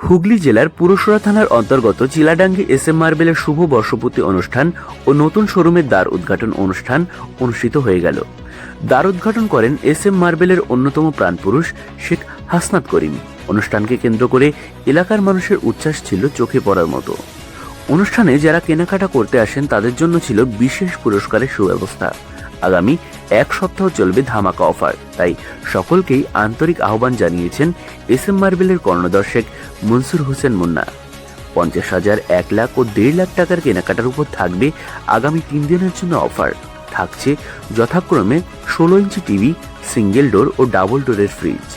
হুগলি জেলার পুরসরা থানার অন্তর্গত চিলাডাঙ্গি এসএম মার্বেলের শুভ বর্ষপূর্তি অনুষ্ঠান ও নতুন শোরুমের দ্বার উদ্ঘাটন অনুষ্ঠান অনুষ্ঠিত হয়ে গেল। দ্বার উদ্ঘাটন করেন এসএম মার্বেলের অন্যতম প্রাণপুরুষ শেখ হাসনাত করিম। অনুষ্ঠানকে কেন্দ্র করে এলাকার মানুষের উচ্ছ্বাস ছিল চোখে পড়ার মতো। অনুষ্ঠানে যারা কেনাকাটা করতে আসেন তাদের জন্য ছিল বিশেষ পুরস্কারের সুব্যবস্থা। আগামী এক সপ্তাহ চলবে ধামাকা অফার, তাই সকলকেই আন্তরিক আহ্বান জানিয়েছেন এসএম মার্বেলের কর্ণধার শেখ মনসুর হোসেন মুন্না। 50,000, 1 লাখ ও 1.5 লাখ টাকার কেনাকাটার উপর থাকবে আগামী 3 দিনের জন্য অফার। থাকছে যথাক্রমে 16 inch TV, single door O double ডোরের ফ্রিজ।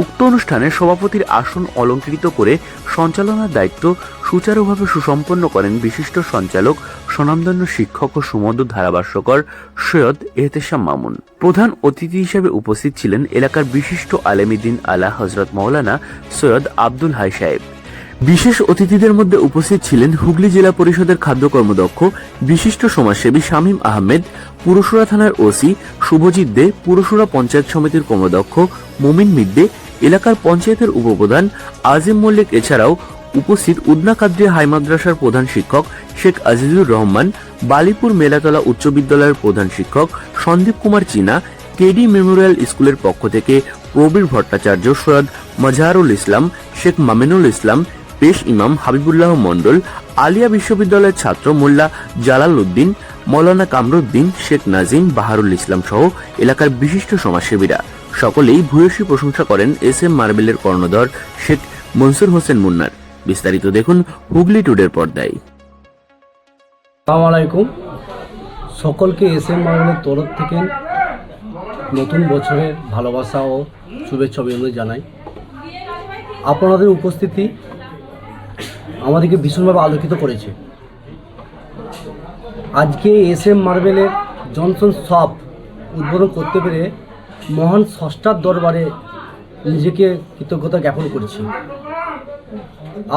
উক্ত অনুষ্ঠানে সভাপতির আসন অলঙ্কৃত করে সঞ্চালনার দায়িত্ব সুচারুভাবে সুসম্পন্ন করেন বিশিষ্ট সঞ্চালক, স্বনামধন্য শিক্ষক ও সুমধুর ধারাভাষ্যকার সৈয়দ এহতেশাম মামুন। প্রধান অতিথি হিসেবে উপস্থিত ছিলেন এলাকার বিশিষ্ট আলেমীদ্দিন আলা হযরত মাওলানা সৈয়দ আব্দুল হাই সাহেব। বিশেষ অতিথিদের মধ্যে উপস্থিত ছিলেন হুগলি জেলা পরিষদের খাদ্য কর্মদক্ষ বিশিষ্ট সমাজসেবী শামীম আহমেদ, পুরসরা থানার ওসি শুভজিৎ দে, পুরসরা পঞ্চায়েত সমিতির কর্মদক্ষ মমিন মিদ্দে, এলাকার পঞ্চায়েতের উপপ্রধান আজিম মল্লিক। এছাড়াও উপস্থিত উদনা কাদরিয়া হাই মাদ্রাসার প্রধান শিক্ষক শেখ আজিজুর রহমান, বালিপুর মেলাতলা উচ্চ বিদ্যালয়ের প্রধান শিক্ষক সন্দীপ কুমার চীনা, কেডি মেমোরিয়াল স্কুলের পক্ষ থেকে প্রবীর ভট্টাচার্য, সৈয়দ মজহারুল ইসলাম, শেখ মামিনুল ইসলাম, পেশ ইমাম হাবিবুল্লাহ মন্ডল, আলিয়া বিশ্ববিদ্যালয়ের ছাত্র মোল্লা জালাল উদ্দিন, মৌলানা কামরুদ্দিন, শেখ নাজিম, বাহারুল ইসলাম সহ এলাকার বিশিষ্ট সমাজসেবীরা সকলেই ভূয়সী প্রশংসা করেন এসএম মার্বেলের কর্ণধার শেখ মনসুর হোসেন মুন্নার। বিস্তারিত দেখুন হুগলি টুডের পর্দায়। আসসালামু আলাইকুম। সকলকে এসএম মার্বেলের তরফ থেকে নতুন বছরের ভালোবাসা ও শুভেচ্ছা অভিনন্দন জানাই। আপনাদের উপস্থিতি আমাদেরকে ভীষণভাবে আলোকিত করেছে। আজকে এসএম মার্বেলের জনসন শপ উদ্বোধন করতে পেরে মহান স্রষ্টার দরবারে নিজেকে কৃতজ্ঞতা জ্ঞাপন করছি।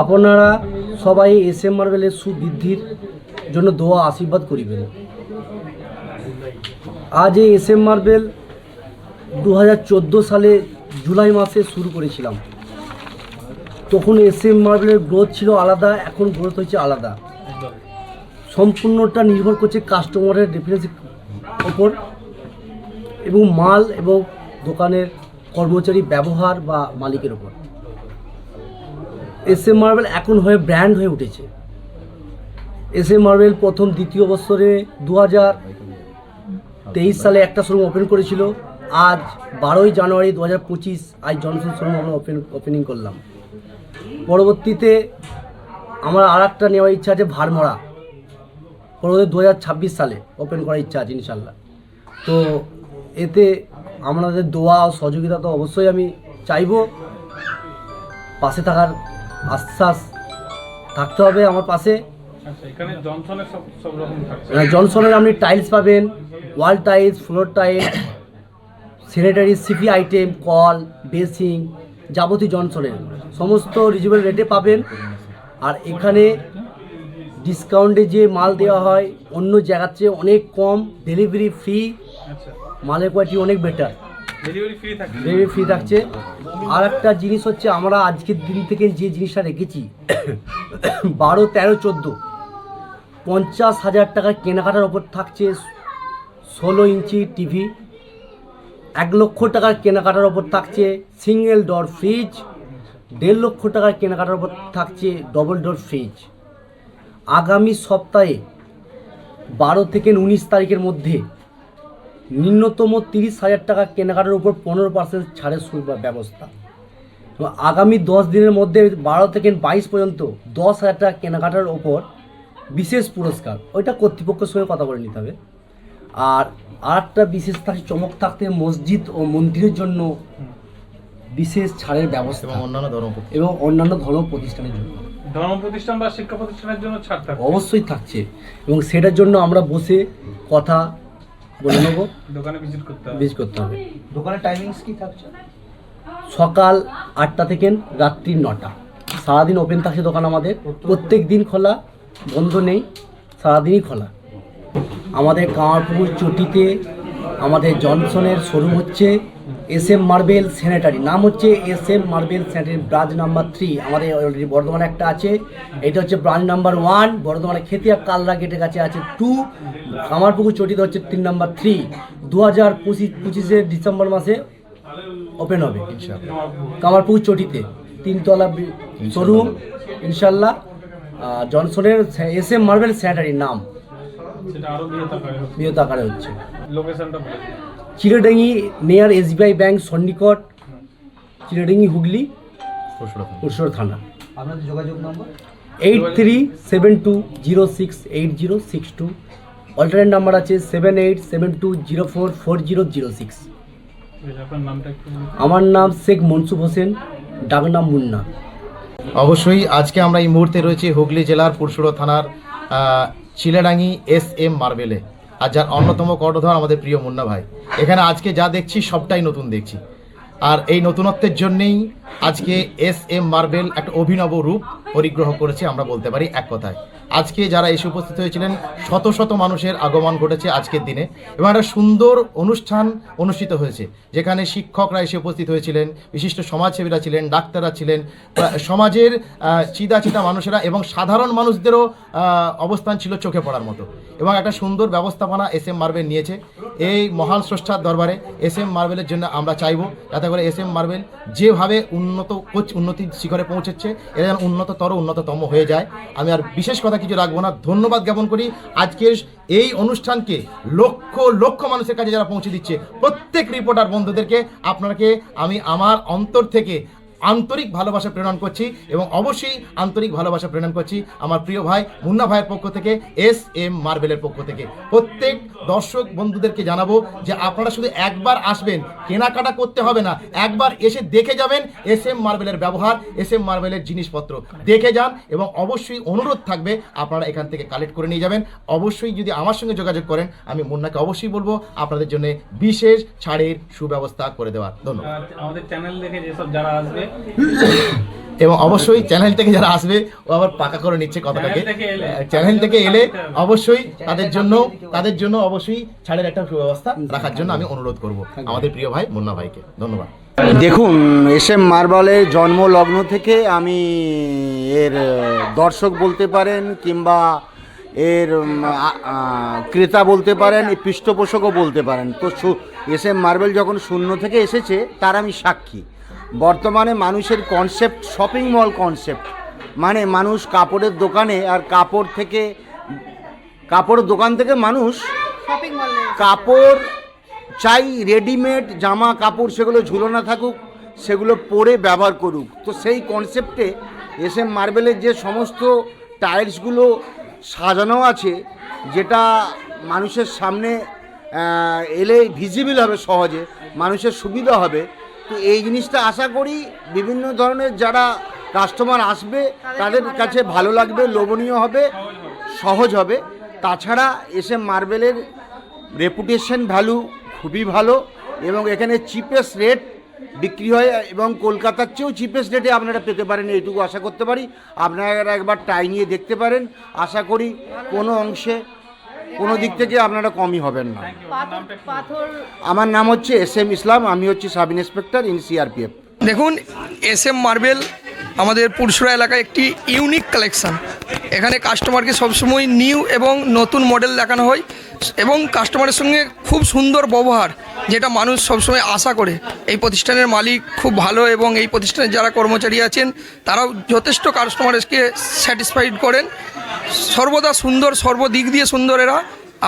আপনারা সবাই এসএম মার্বেলের সুবৃদ্ধির জন্য দোয়া আশীর্বাদ করিবেন। আজ এই এসএম মার্বেল 2014 সালে জুলাই মাসে শুরু করেছিলাম। তখন এসএম মার্বেলের গ্রোথ ছিল আলাদা, এখন গ্রোথ হয়েছে আলাদা। সম্পূর্ণটা নির্ভর করছে কাস্টমারের রেফারেন্সের ওপর এবং মাল এবং দোকানের কর্মচারী ব্যবহার বা মালিকের ওপর। এসএম মার্বেল এখন হয়ে ব্র্যান্ড হয়ে উঠেছে। এসএম মার্বেল প্রথম দ্বিতীয় বছরে 2023 সালে একটা শোরুম ওপেন করেছিল। আজ 12ই জানুয়ারি 2025 আজ জনসন শোরুম আমরা ওপেনিং করলাম। পরবর্তীতে আমার আর একটা নেওয়ার ইচ্ছা আছে ভারমরা, পরবর্তী 2026 সালে ওপেন করার ইচ্ছা আছে ইনশাল্লাহ। তো এতে আমাদের দোয়া ও সহযোগিতা তো অবশ্যই আমি চাইব। পাশে থাকার আশ্বাস থাকতে হবে আমার পাশে। জনসনের আপনি টাইলস পাবেন, wall tiles, floor tiles, sanitary CP item, call, basin, যাবতীয় জনসনের সমস্ত রিজনেবল রেটে পাবেন। আর এখানে ডিসকাউন্টে যে মাল দেওয়া হয় অন্য জায়গার চেয়ে অনেক কম, ডেলিভারি ফ্রি, মালের কোয়ালিটি অনেক বেটার, ডেলিভারি ফ্রি থাকছে। আর একটা জিনিস হচ্ছে আমরা আজকের দিন থেকে যে জিনিসটা রেখেছি 12, 13, 14 50,000 টাকার কেনাকাটার ওপর থাকছে 16 ইঞ্চি টিভি, 1 লক্ষ টাকার কেনাকাটার ওপর থাকছে সিঙ্গেল ডোর ফ্রিজ, 1.5 লক্ষ টাকার কেনাকাটার ওপর থাকছে ডবল ডোর ফ্রিজ। আগামী সপ্তাহে 12 থেকে 19 তারিখের মধ্যে ন্যূনতম 30,000 টাকা কেনাকাটার উপর 15% ছাড়ের ব্যবস্থা। তো আগামী 10 দিনের মধ্যে 12 থেকে 22 পর্যন্ত 10,000 টাকা কেনাকাটার ওপর বিশেষ পুরস্কার, ওইটা কর্তৃপক্ষের সঙ্গে কথা বলে নিতে হবে। আর আরেকটা বিশেষ চমক থাকতে মসজিদ ও মন্দিরের জন্য বিশেষ ছাড়ের ব্যবস্থা এবং অন্যান্য ধর্ম প্রতিষ্ঠানের জন্য, ধর্ম প্রতিষ্ঠান বা শিক্ষা প্রতিষ্ঠানের জন্য ছাড় থাকবে অবশ্যই থাকছে। এবং সেটার জন্য আমরা বসে কথা বলে নেব, দোকানে ভিজিট করতে হবে। দোকানের টাইমিংস কি থাকছে? সকাল 8টা থেকে রাত্রি 9টা, সারাদিন ওপেন থাকছে দোকান আমাদের। প্রত্যেক দিন খোলা, বন্ধ নেই, সারাদিনই খোলা। আমাদের কামারপুকুর চটিতে আমাদের জনসনের শোরুম হচ্ছে SM মার্বেল স্যানিটারি, নাম হচ্ছে SM marble sanitary, branch number 3 আমাদের অলরেডি বর্ধমানে একটা আছে। এটা হচ্ছে ব্রাঞ্চ নাম্বার 1, বর্ধমানে খেতিয়া কালরা গেটের কাছে আছে 2, কামারপুকুর চটিতে হচ্ছে 3 নাম্বার 3। 2025 ডিসেম্বর মাসে ওপেন হবে কামারপুকুর চটিতে 3তলা শোরুম ইনশাল্লাহ। জনসনের SM মার্বেল স্যানিটারি নাম, সেটা আরো বৃহৎ আকারে হচ্ছে। লোকেশনটা বলে দিন। চিড়েডাঙ্গি নিয়ার SBI ব্যাংক সন্নিকট, চিড়েডাঙ্গি হুগলি, পুরসুরা থানা। আপনাদের যোগাযোগ নম্বর 8372068062, অল্টারনেট নাম্বার আছে 7872044006। আপনার নামটা একটু বলুন। আমার নাম শেখ মনসুফ হোসেন, ডাক নাম মুন্না। অবশ্যই আজকে আমরা এই মুহূর্তে রয়েছি হুগলি জেলার পুরসুরা থানার চিলাডাঙ্গি SM মার্বেলে, আর যার অন্যতম কর্ণধার আমাদের প্রিয় মুন্না ভাই। এখানে আজকে যা দেখছি সবটাই নতুন দেখছি, আর এই নতুনত্বের জন্যেই আজকে SM মার্বেল একটা অভিনব রূপ পরিগ্রহ করেছে আমরা বলতে পারি এক কথায়। আজকে যারা এসে উপস্থিত হয়েছিলেন, শত শত মানুষের আগমন ঘটেছে আজকের দিনে, এবং একটা সুন্দর অনুষ্ঠান অনুষ্ঠিত হয়েছে যেখানে শিক্ষকরা এসে উপস্থিত হয়েছিলেন, বিশিষ্ট সমাজসেবীরা ছিলেন, ডাক্তাররা ছিলেন, সমাজের চিদা মানুষেরা এবং সাধারণ মানুষদেরও অবস্থান ছিল চোখে পড়ার মতো, এবং একটা সুন্দর ব্যবস্থাপনা SM মার্বেল নিয়েছে। এই মহান স্রষ্টার দরবারে SM মার্বেলের জন্য আমরা চাইব যাতে করে SM মার্বেল যেভাবে উন্নতির শিখরে পৌঁছেছে এরা যেন উন্নততম হয়ে যায়। আমি আর বিশেষ কথা কিছু রাখবো না, ধন্যবাদ জ্ঞাপন করি আজকের এই অনুষ্ঠানকে লক্ষ লক্ষ মানুষের কাছে যারা পৌঁছে দিচ্ছে, প্রত্যেক রিপোর্টার বন্ধুদেরকে আপনাকে আমি আমার অন্তর থেকে আন্তরিক ভালোবাসা প্রেরণ করছি, এবং অবশ্যই আন্তরিক ভালোবাসা প্রেরণ করছি আমার প্রিয় ভাই মুন্না ভাইয়ের পক্ষ থেকে, SM মার্বেলের পক্ষ থেকে। প্রত্যেক দর্শক বন্ধুদেরকে জানাবো যে আপনারা শুধু একবার আসবেন, কেনাকাটা করতে হবে না, একবার এসে দেখে যাবেন SM মার্বেলের ব্যবহার, SM মার্বেলের জিনিসপত্র দেখে যান, এবং অবশ্যই অনুরোধ থাকবে আপনারা এখান থেকে কালেক্ট করে নিয়ে যাবেন। অবশ্যই যদি আমার সঙ্গে যোগাযোগ করেন, আমি মুন্নাকে অবশ্যই বলবো আপনাদের জন্য বিশেষ ছাড়ের সুব্যবস্থা করে দেওয়ার। ধন্যবাদ। আর আমাদের চ্যানেল দেখে যেসব যারা আসবে, এবং অবশ্যই চ্যানেল থেকে যারা আসবে, ও আবার পাকা করে নিচ্ছে কথাটাকে, চ্যানেল থেকে এলে অবশ্যই তাদের জন্য অবশ্যই ছাড়ের একটা সুব্যবস্থা রাখার জন্য আমি অনুরোধ করব আমাদের প্রিয় ভাই মুন্না ভাইকে। ধন্যবাদ। দেখুন, SM মার্বেলের জন্ম লগ্ন থেকে আমি এর দর্শক বলতে পারেন, কিংবা এর ক্রেতা বলতে পারেন, এই পৃষ্ঠপোষকও বলতে পারেন। তো SM মার্বেল যখন শূন্য থেকে এসেছে তার আমি সাক্ষী। বর্তমানে মানুষের কনসেপ্ট শপিং মল কনসেপ্ট, মানে মানুষ কাপড়ের দোকানে আর কাপড়ের দোকান থেকে মানুষ কাপড় চাই, রেডিমেড জামা কাপড়, সেগুলো ঝুলনা থাকুক, সেগুলো পরে ব্যবহার করুক। তো সেই কনসেপ্টে SM মার্বেলের যে সমস্ত টাইলসগুলো সাজানো আছে, যেটা মানুষের সামনে এলে ভিজিবল হবে, সহজে মানুষের সুবিধা হবে। তো এই জিনিসটা আশা করি বিভিন্ন ধরনের যারা কাস্টমার আসবে তাদের কাছে ভালো লাগবে, লোভনীয় হবে, সহজ হবে। তাছাড়া SM মার্বেলের রেপুটেশন ভ্যালু খুবই ভালো, এবং এখানে চিপেস্ট রেট বিক্রি হয়, এবং কলকাতার চেয়েও চিপেস্ট রেটে আপনারা পেতে পারেন, এইটুকু আশা করতে পারি। আপনারা একবার ট্রাই নিয়ে দেখতে পারেন, আশা করি কোনো অংশে কোনো দিক থেকে আপনারা কমই হবেন না। আমার নাম হচ্ছে SM ইসলাম, আমি হচ্ছি সাব ইন্সপেক্টর ইন CRPF। দেখুন, SM মার্বেল আমাদের পুরসুরা এলাকায় একটি ইউনিক কালেকশান। এখানে কাস্টমারকে সবসময় নিউ এবং নতুন মডেল দেখানো হয়, এবং কাস্টমারের সঙ্গে খুব সুন্দর ব্যবহার, যেটা মানুষ সবসময় আশা করে। এই প্রতিষ্ঠানের মালিক খুব ভালো, এবং এই প্রতিষ্ঠানের যারা কর্মচারী আছেন তারাও যথেষ্ট কাস্টমারকে স্যাটিসফাইড করেন। সর্বদা সুন্দর, সর্বদিক দিয়ে সুন্দর এরা।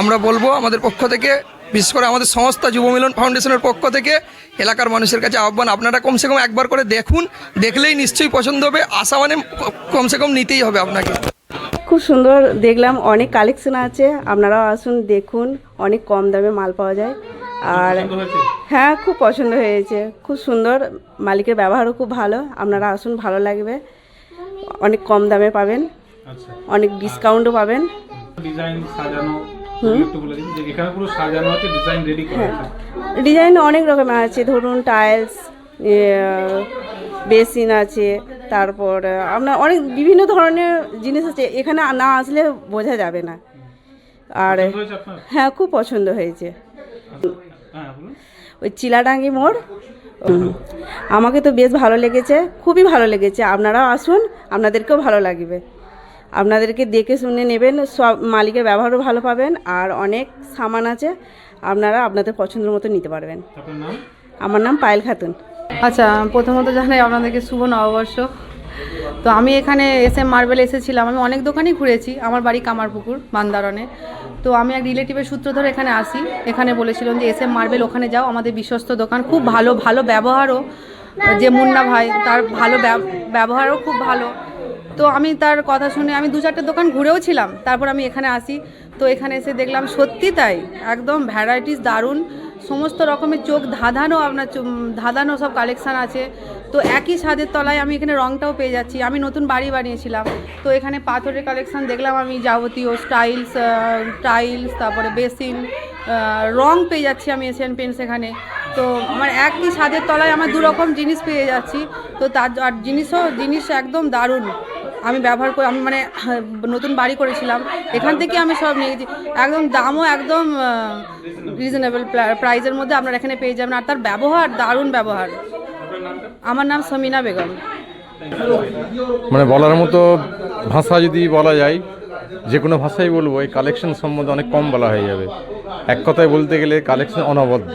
আমরা বলবো আমাদের পক্ষ থেকে, বিশেষ করে আমাদের সংস্থা যুব মিলন ফাউন্ডেশনের পক্ষ থেকে এলাকার মানুষের কাছে আহ্বান, আপনারা কমসে কম একবার করে দেখুন, দেখলেই নিশ্চয়ই পছন্দ হবে। আশা মানে কমসে কম নিতেই হবে আপনাকে। খুব সুন্দর দেখলাম, অনেক কালেকশন আছে, আপনারাও আসুন দেখুন, অনেক কম দামে মাল পাওয়া যায়। আর হ্যাঁ, খুব পছন্দ হয়েছে, খুব সুন্দর, মালিকের ব্যবহারও খুব ভালো। আপনারা আসুন, ভালো লাগবে, অনেক কম দামে পাবেন, অনেক ডিসকাউন্টও পাবেন। ডিজাইন সাজানো একটু বলে দিন, যে এখানে পুরো সাজানো আছে, ডিজাইন রেডি করা আছে। ডিজাইন অনেক রকমের আছে, ধরুন টাইলস, বেসিন আছে, তারপর আপনার অনেক বিভিন্ন ধরনের জিনিস আছে, এখানে না আসলে বোঝা যাবে না। আর হ্যাঁ, খুব পছন্দ হয়েছে। ওই চিলাডাঙ্গি মোড়। আমাকে তো বেশ ভালো লেগেছে, খুবই ভালো লেগেছে। আপনারাও আসুন, আপনাদেরকেও ভালো লাগবে। আপনাদেরকে দেখে শুনে নেবেন, সব মালিকের ব্যবহারও ভালো পাবেন, আর অনেক সামান আছে, আপনারা আপনাদের পছন্দের মতো নিতে পারবেন। আপনার নাম? আমার নাম পায়েল খাতুন। আচ্ছা, প্রথমত জানাই আপনাদেরকে শুভ নববর্ষ। তো আমি এখানে SM মার্বেল এসেছিলাম। আমি অনেক দোকানই ঘুরেছি, আমার বাড়ি কামারপুকুর বান্দারনে। তো আমি এক রিলেটিভের সূত্র ধরে এখানে আসি। এখানে বলেছিলাম যে SM মার্বেল ওখানে যাও, আমাদের বিশ্বস্ত দোকান, খুব ভালো ভালো ব্যবহারও। যে মুন্না ভাই, তার ভালো ব্যবহারও খুব ভালো। তো আমি তার কথা শুনে আমি 2-4টে দোকান ঘুরেও ছিলাম, তারপর আমি এখানে আসি। তো এখানে এসে দেখলাম সত্যি তাই, একদম ভ্যারাইটিস দারুণ, সমস্ত রকমের চোখ ধাঁধানো, আপনার ধাঁধানো সব কালেকশান আছে। তো একই ছাদের তলায় আমি এখানে রংটাও পেয়ে যাচ্ছি। আমি নতুন বাড়ি বানিয়েছিলাম, তো এখানে পাথরের কালেকশান দেখলাম আমি, যাবতীয় টাইলস, তারপরে বেসিন, রং পেয়ে যাচ্ছি আমি, এশিয়ান পেন্টস এখানে। তো আমার একই ছাদের তলায় আমার 2 রকম জিনিস পেয়ে যাচ্ছি। তো তার আর জিনিস একদম দারুণ। আমি ব্যবহার করে, আমি মানে নতুন বাড়ি করেছিলাম, এখান থেকে আমি সব নিয়ে গেছি। একদম দামও একদম রিজনেবল প্রাইসের মধ্যে আপনারা এখানে পেয়ে যাবেন। আর তার ব্যবহার দারুণ ব্যবহার। আমার নাম সমিনা বেগম। মানে বলার মতো ভাষা যদি বলা যায়, যে কোনো ভাষাই বলবো, এই কালেকশন সম্বন্ধে অনেক কম বলা হয়ে যাবে। এক কথায় বলতে গেলে কালেকশন অনবদ্য।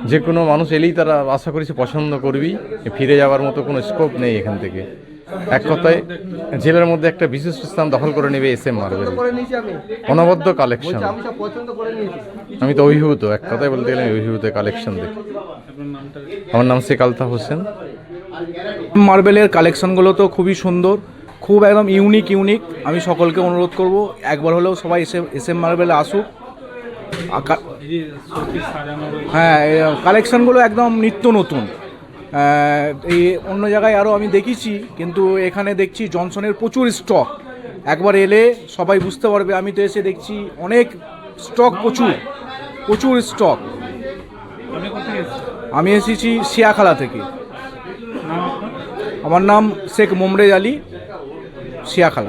যে কোনো মানুষ এলেই তারা আশা করি সে পছন্দ করবি, ফিরে যাওয়ার মতো কোনো স্কোপ নেই এখান থেকে। এক কথায় জেলার মধ্যে একটা বিশিষ্ট স্থান দখল করে নেবে SM মার্বেল। অনবদ্য কালেকশন। আমি তো অভিভূত, এক কথায় বলতে গেলে অভিভূত কালেকশন দেখে। আমার নাম শেখ আলতাফ হোসেন। মার্বেলের কালেকশনগুলো তো খুবই সুন্দর, খুব একদম ইউনিক। আমি সকলকে অনুরোধ করব একবার হলেও সবাই SM মার্বেলে আসুক। হ্যাঁ, কালেকশনগুলো একদম নিত্য নতুন। এই অন্য জায়গায় আরও আমি দেখেছি, কিন্তু এখানে দেখছি জনসনের প্রচুর স্টক। একবার এলে সবাই বুঝতে পারবে। আমি তো এসে দেখছি অনেক স্টক, প্রচুর স্টক। আমি এসেছি শিয়াখালা থেকে। আমার নাম শেখ মোমরেজ আলী, শিয়াখালা।